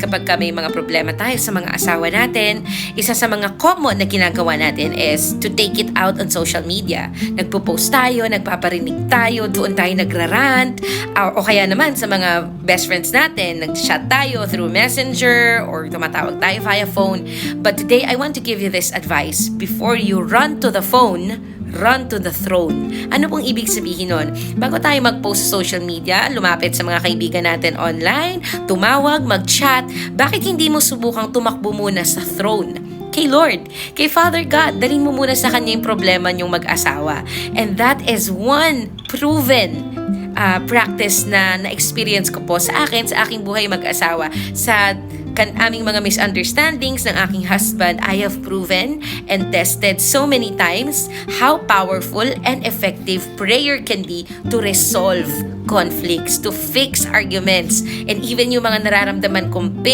kapag may mga problema tayo sa mga asawa natin, isa sa mga common na ginagawa natin is to take it out on social media. Nagpo-post tayo, nagpaparinig tayo, doon tayo nagrarant, o kaya naman sa mga best friends natin, nag-chat tayo through messenger or tumatawag tayo via phone. But today, I want to give you this advice. Before you run to the phone, run to the throne. Ano pong ibig sabihin nun? Bago tayo mag-post sa social media, lumapit sa mga kaibigan natin online, tumawag, mag-chat, bakit hindi mo subukang tumakbo muna sa throne? Kay Lord, kay Father God, dalhin mo muna sa Kanya yung problema niyong mag-asawa. And that is one proven practice na na-experience ko po sa aking buhay mag-asawa. Sa aming mga misunderstandings ng aking husband, I have proven and tested so many times how powerful and effective prayer can be to resolve conflicts, to fix arguments, and even yung mga nararamdaman kong pain